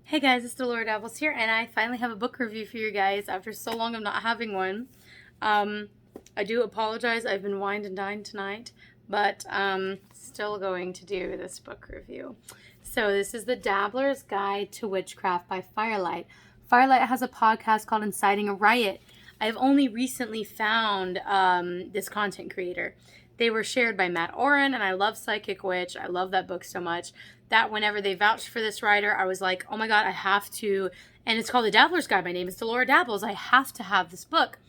Hey guys, it's Dabblers here, and I finally have a book review for you guys after so long of not having one. I do apologize, I've been wined and dined tonight, but still going to do this book review. So this is the Dabbler's Guide to Witchcraft by Fire Lyte. Fire Lyte has a podcast called Inciting a Riot. I've only recently found this content creator. They were shared by Matt Oren, and I love Psychic Witch. I love that book so much that whenever they vouched for this writer, I was like, oh my God, I have to. And it's called The Dabbler's Guide. My name is Delora Dabbles. I have to have this book.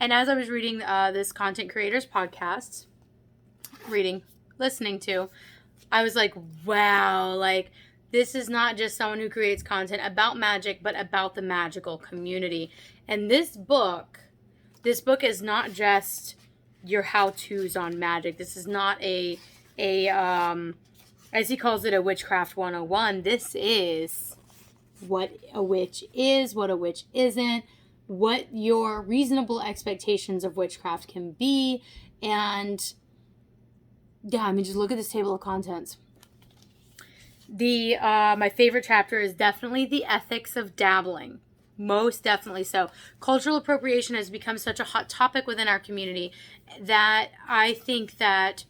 And as I was reading this content creator's podcast, listening to, I was like, wow, like this is not just someone who creates content about magic, but about the magical community. And this book is not just your how-tos on magic. This is not a as he calls it, a Witchcraft 101. This is what a witch is, what a witch isn't, what your reasonable expectations of witchcraft can be. And yeah, I mean, just look at this table of contents. My favorite chapter is definitely the ethics of dabbling. Most definitely so. Cultural appropriation has become such a hot topic within our community that I think that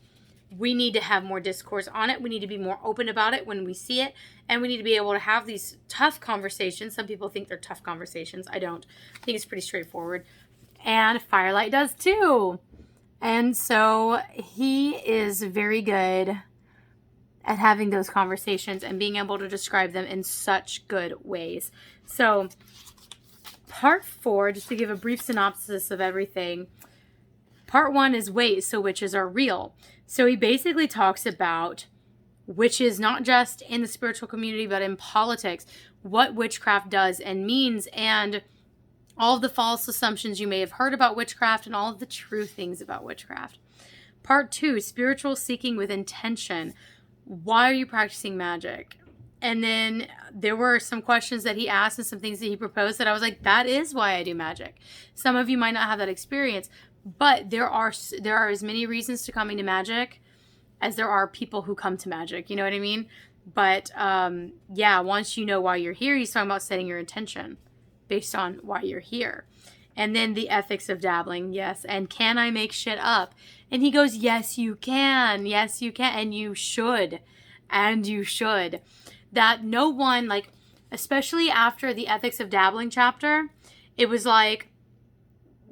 we need to have more discourse on it. We need to be more open about it when we see it. And we need to be able to have these tough conversations. Some people think they're tough conversations. I don't. I think it's pretty straightforward. And Fire Lyte does too. And so he is very good at having those conversations and being able to describe them in such good ways. So part 4, just to give a brief synopsis of everything. Part 1 is wait, so witches are real. So he basically talks about witches not just in the spiritual community, but in politics, what witchcraft does and means, and all of the false assumptions you may have heard about witchcraft and all of the true things about witchcraft. Part 2, spiritual seeking with intention. Why are you practicing magic? And then there were some questions that he asked and some things that he proposed that I was like, that is why I do magic. Some of you might not have that experience, but there are as many reasons to coming to magic as there are people who come to magic. You know what I mean? But yeah, once you know why you're here, he's talking about setting your intention based on why you're here. And then the ethics of dabbling. Yes. And can I make shit up? And he goes, yes, you can. Yes, you can. And you should. And you should. That no one, like, especially after the ethics of dabbling chapter, it was like,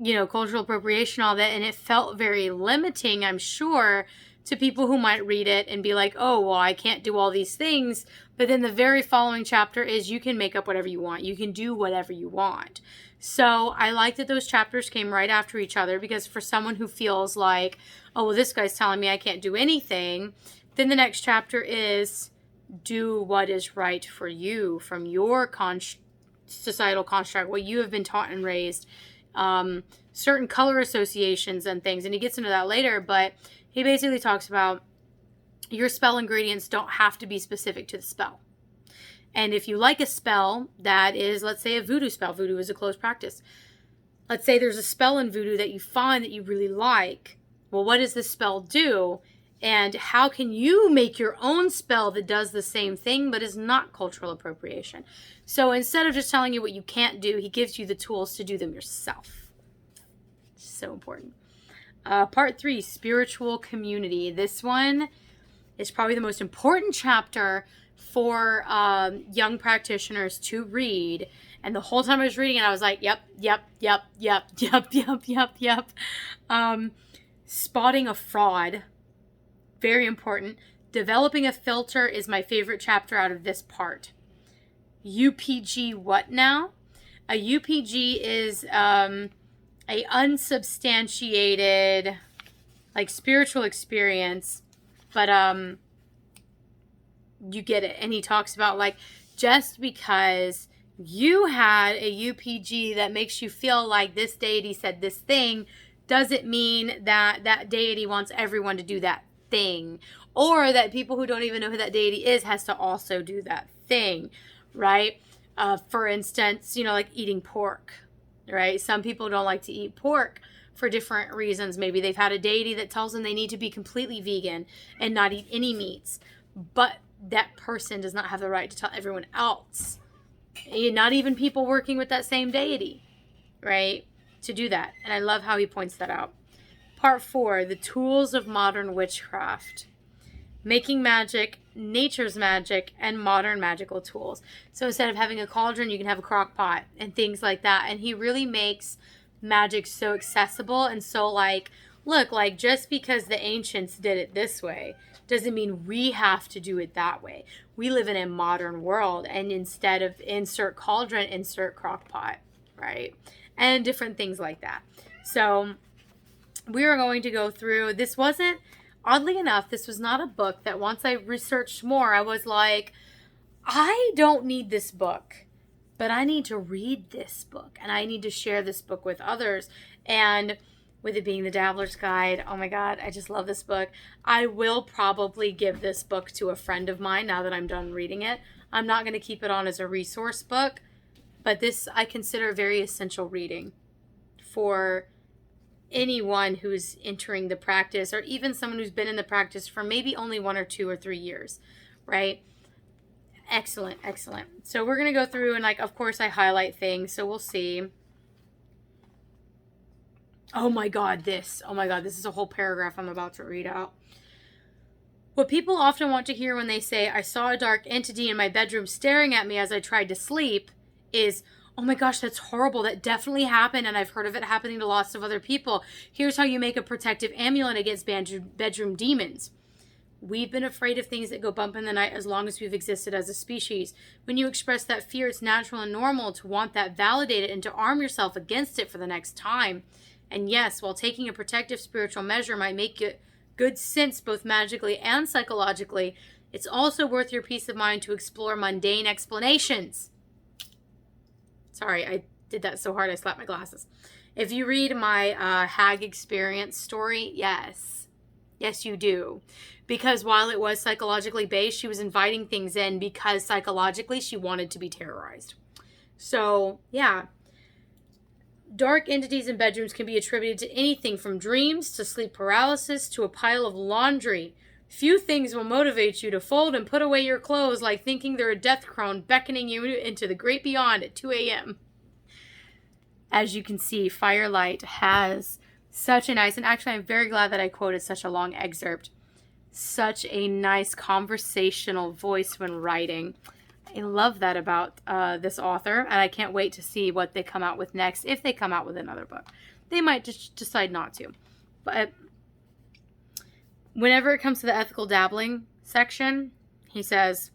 you know, cultural appropriation, all that, and it felt very limiting, I'm sure, to people who might read it and be like, oh, well, I can't do all these things. But then the very following chapter is you can make up whatever you want. You can do whatever you want. So I like that those chapters came right after each other, because for someone who feels like, oh, well, this guy's telling me I can't do anything, then the next chapter is do what is right for you from your societal construct, what you have been taught and raised, certain color associations and things. And he gets into that later, but he basically talks about your spell ingredients don't have to be specific to the spell. And if you like a spell that is, let's say, a voodoo spell, voodoo is a closed practice. Let's say there's a spell in voodoo that you find that you really like. Well, what does this spell do? And how can you make your own spell that does the same thing but is not cultural appropriation? So instead of just telling you what you can't do, he gives you the tools to do them yourself. So important. Part 3, spiritual community. This one is probably the most important chapter for young practitioners to read. And the whole time I was reading it, I was like, yep. Spotting a fraud. Very important. Developing a filter is my favorite chapter out of this part. UPG what now? A UPG is a unsubstantiated, like, spiritual experience, but you get it. And he talks about, like, just because you had a UPG that makes you feel like this deity said this thing doesn't mean that that deity wants everyone to do that thing, or that people who don't even know who that deity is has to also do that thing, right? For instance, you know, like eating pork, right? Some people don't like to eat pork for different reasons. Maybe they've had a deity that tells them they need to be completely vegan and not eat any meats, but that person does not have the right to tell everyone else Not even people working with that same deity, right? To do that. And I love how he points that out. Part 4, the tools of modern witchcraft. Making magic, nature's magic, and modern magical tools. So instead of having a cauldron, you can have a crock pot and things like that. And he really makes magic so accessible and so like, look, like just because the ancients did it this way doesn't mean we have to do it that way. We live in a modern world, and instead of insert cauldron, insert crock pot, right? And different things like that. So we are going to go through, this wasn't, oddly enough, this was not a book that once I researched more, I was like, I don't need this book, but I need to read this book, and I need to share this book with others. And with it being the Dabbler's Guide, oh my God, I just love this book. I will probably give this book to a friend of mine now that I'm done reading it. I'm not going to keep it on as a resource book, but this I consider very essential reading for anyone who's entering the practice, or even someone who's been in the practice for maybe only 1 or 2 or 3 years, right? Excellent, excellent. So we're going to go through and, like, of course I highlight things, so we'll see. Oh my God, this is a whole paragraph I'm about to read out. What people often want to hear when they say, I saw a dark entity in my bedroom staring at me as I tried to sleep, is, oh my gosh, that's horrible. That definitely happened, and I've heard of it happening to lots of other people. Here's how you make a protective amulet against bedroom demons. We've been afraid of things that go bump in the night as long as we've existed as a species. When you express that fear, it's natural and normal to want that validated and to arm yourself against it for the next time. And yes, while taking a protective spiritual measure might make it good sense both magically and psychologically, it's also worth your peace of mind to explore mundane explanations. Sorry, I did that so hard I slapped my glasses. If you read my hag experience story, yes, you do. Because while it was psychologically based, she was inviting things in because psychologically she wanted to be terrorized. So, yeah. Dark entities in bedrooms can be attributed to anything from dreams to sleep paralysis to a pile of laundry. Few things will motivate you to fold and put away your clothes like thinking they're a death crone beckoning you into the great beyond at 2 a.m. As you can see, Fire Lyte has such a nice, and actually I'm very glad that I quoted such a long excerpt, such a nice conversational voice when writing. I love that about this author, and I can't wait to see what they come out with next, if they come out with another book. They might just decide not to. But whenever it comes to the ethical dabbling section, he says,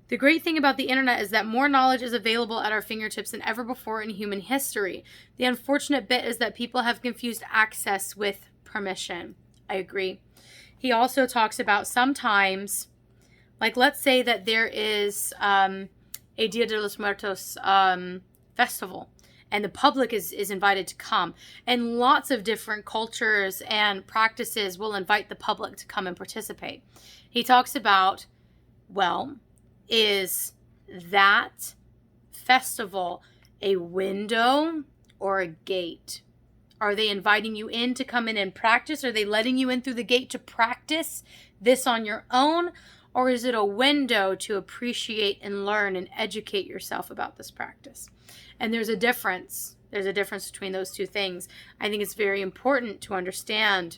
the great thing about the internet is that more knowledge is available at our fingertips than ever before in human history. The unfortunate bit is that people have confused access with permission. I agree. He also talks about sometimes, like, let's say that there is a Dia de los Muertos festival, and the public is invited to come. And lots of different cultures and practices will invite the public to come and participate. He talks about, well, is that festival a window or a gate? Are they inviting you in to come in and practice? Are they letting you in through the gate to practice this on your own? Or is it a window to appreciate and learn and educate yourself about this practice? And there's a difference. There's a difference between those two things. I think it's very important to understand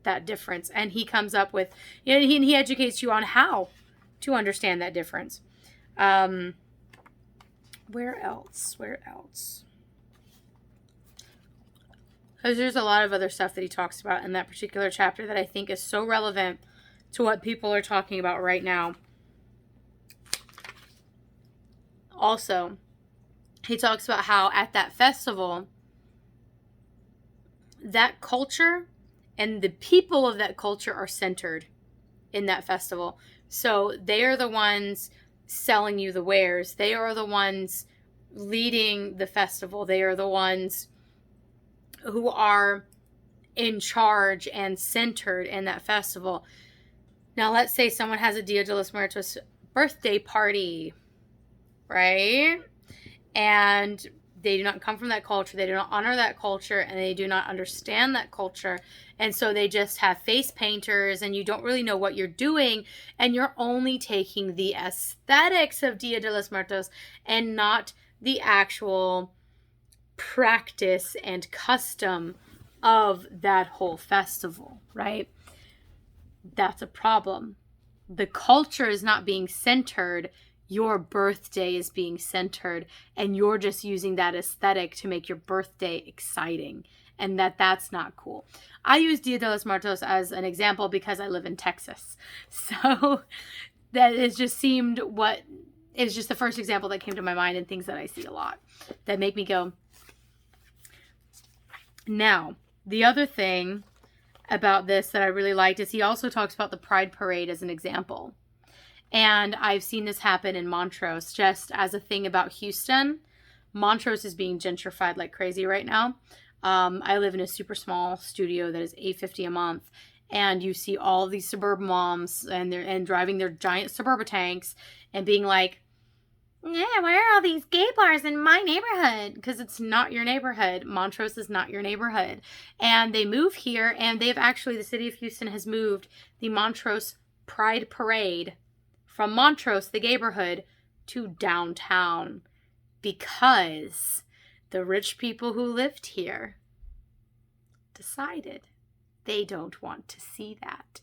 that difference. And he comes up with, he educates you on how to understand that difference. Where else? Because there's a lot of other stuff that he talks about in that particular chapter that I think is so relevant to what people are talking about right now. Also, he talks about how at that festival, that culture and the people of that culture are centered in that festival. So they are the ones selling you the wares. They are the ones leading the festival. They are the ones who are in charge and centered in that festival. Now, let's say someone has a Dia de los Muertos birthday party, right? And They do not come from that culture. They do not honor that culture, and they do not understand that culture. And so they just have face painters, and you don't really know what you're doing, and you're only taking the aesthetics of Dia de los Muertos and not the actual practice and custom of that whole festival, right? That's a problem. The culture is not being centered. Your birthday is being centered, and you're just using that aesthetic to make your birthday exciting, and that's not cool. I use Dia de los Muertos as an example because I live in Texas. So that is just seemed what is just the first example that came to my mind, and things that I see a lot that make me go. Now, the other thing about this that I really liked is he also talks about the Pride Parade as an example. And I've seen this happen in Montrose, just as a thing about Houston. Montrose is being gentrified like crazy right now. I live in a super small studio that is $850 a month. And you see all these suburban moms and driving their giant Suburban tanks and being like, yeah, why are all these gay bars in my neighborhood? Because it's not your neighborhood. Montrose is not your neighborhood. And they move here, and the city of Houston has moved the Montrose Pride Parade from Montrose, the neighborhood, to downtown because the rich people who lived here decided they don't want to see that.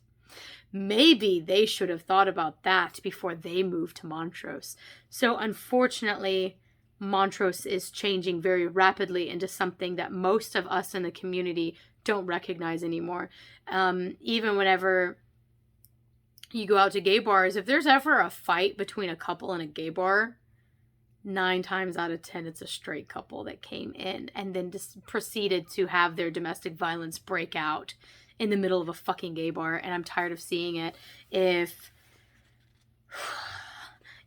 Maybe they should have thought about that before they moved to Montrose. So unfortunately, Montrose is changing very rapidly into something that most of us in the community don't recognize anymore. Even whenever you go out to gay bars, if there's ever a fight between a couple in a gay bar, 9 times out of 10, it's a straight couple that came in and then just proceeded to have their domestic violence break out in the middle of a fucking gay bar. And I'm tired of seeing it.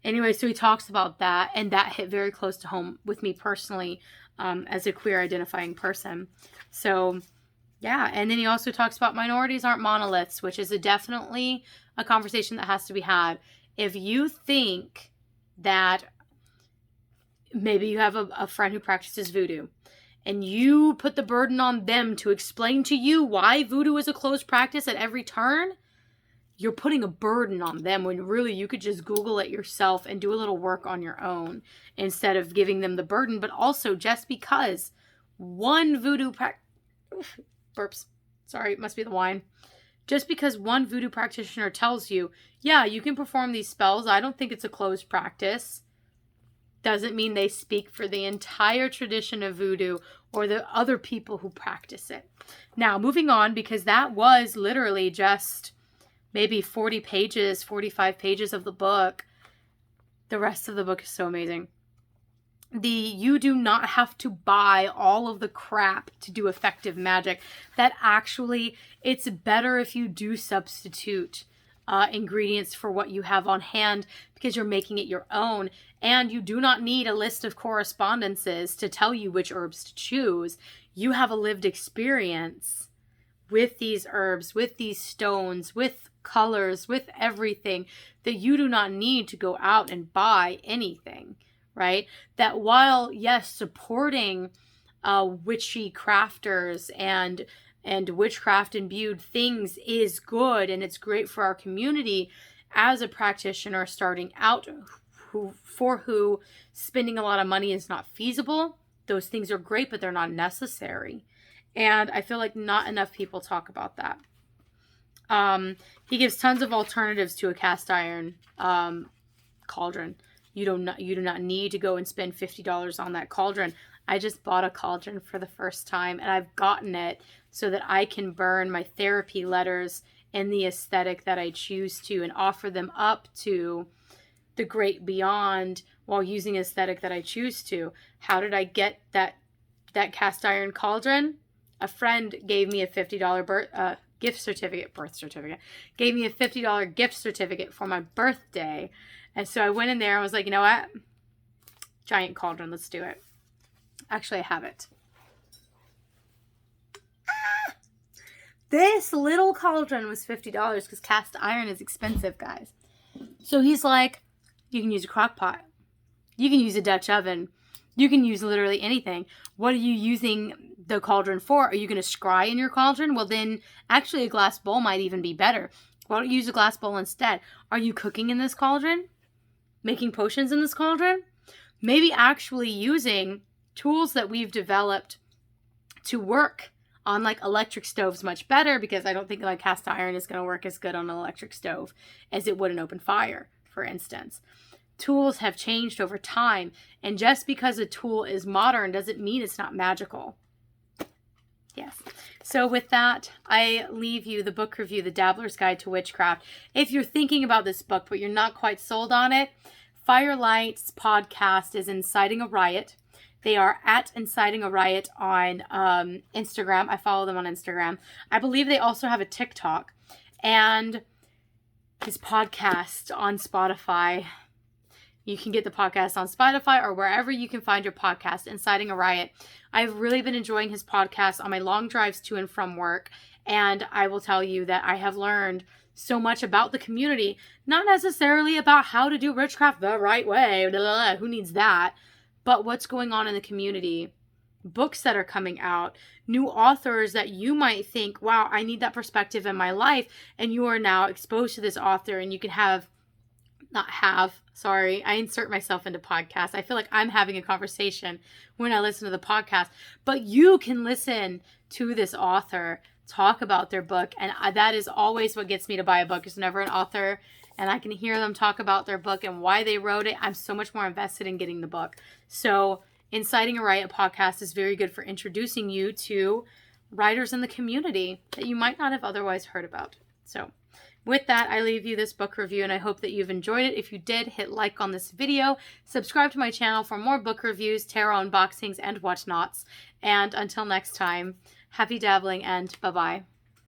Anyway, so he talks about that, and that hit very close to home with me personally, as a queer identifying person. So yeah, and then he also talks about minorities aren't monoliths, which is definitely a conversation that has to be had. If you think that maybe you have a friend who practices voodoo, and you put the burden on them to explain to you why voodoo is a closed practice at every turn, you're putting a burden on them when really you could just Google it yourself and do a little work on your own instead of giving them the burden. But also, just because one voodoo burps. Sorry, it must be the wine. Just because one voodoo practitioner tells you, yeah, you can perform these spells, I don't think it's a closed practice, doesn't mean they speak for the entire tradition of voodoo or the other people who practice it. Now, moving on, because that was literally just maybe 40 pages, 45 pages of the book. The rest of the book is so amazing. You do not have to buy all of the crap to do effective magic. That actually, it's better if you do substitute ingredients for what you have on hand because you're making it your own. And you do not need a list of correspondences to tell you which herbs to choose. You have a lived experience with these herbs, with these stones, with colors, with everything, that you do not need to go out and buy anything, right? That while, yes, supporting witchy crafters and witchcraft imbued things is good, and it's great for our community, as a practitioner starting out for who spending a lot of money is not feasible, those things are great, but they're not necessary. And I feel like not enough people talk about that. He gives tons of alternatives to a cast iron cauldron. You do not need to go and spend $50 on that cauldron. I just bought a cauldron for the first time, and I've gotten it so that I can burn my therapy letters in the aesthetic that I choose to and offer them up to the great beyond while using aesthetic that I choose to. How did I get that cast iron cauldron? A friend gave me a $50 birth certificate. Gave me a $50 gift certificate for my birthday. And so I went in there and was like, you know what? Giant cauldron, let's do it. Actually, I have it. This little cauldron was $50 because cast iron is expensive, guys. So he's like, you can use a crock pot. You can use a Dutch oven. You can use literally anything. What are you using the cauldron for? Are you going to scry in your cauldron? Well, then actually a glass bowl might even be better. Why don't you use a glass bowl instead? Are you cooking in this cauldron? Making potions in this cauldron? Maybe actually using tools that we've developed to work on like electric stoves much better, because I don't think like cast iron is going to work as good on an electric stove as it would an open fire, for instance. Tools have changed over time, and just because a tool is modern doesn't mean it's not magical. Yes. So with that, I leave you the book review, The Dabbler's Guide to Witchcraft. If you're thinking about this book but you're not quite sold on it, Fire Lyte's podcast is Inciting a Riot. They are at Inciting a Riot on Instagram. I follow them on Instagram. I believe they also have a TikTok. And his podcast on Spotify. You can get the podcast on Spotify or wherever you can find your podcast, Inciting a Riot. I've really been enjoying his podcast on my long drives to and from work. And I will tell you that I have learned so much about the community. Not necessarily about how to do witchcraft the right way. Blah, blah, blah. Who needs that? But what's going on in the community, books that are coming out, new authors that you might think, wow, I need that perspective in my life. And you are now exposed to this author, and you can I insert myself into podcasts. I feel like I'm having a conversation when I listen to the podcast, but you can listen to this author talk about their book. And that is always what gets me to buy a book. There's never an author and I can hear them talk about their book and why they wrote it. I'm so much more invested in getting the book. So Inciting a Riot podcast is very good for introducing you to writers in the community that you might not have otherwise heard about. So with that, I leave you this book review, and I hope that you've enjoyed it. If you did, hit like on this video, subscribe to my channel for more book reviews, tarot unboxings, and whatnots. And until next time, happy dabbling and bye-bye.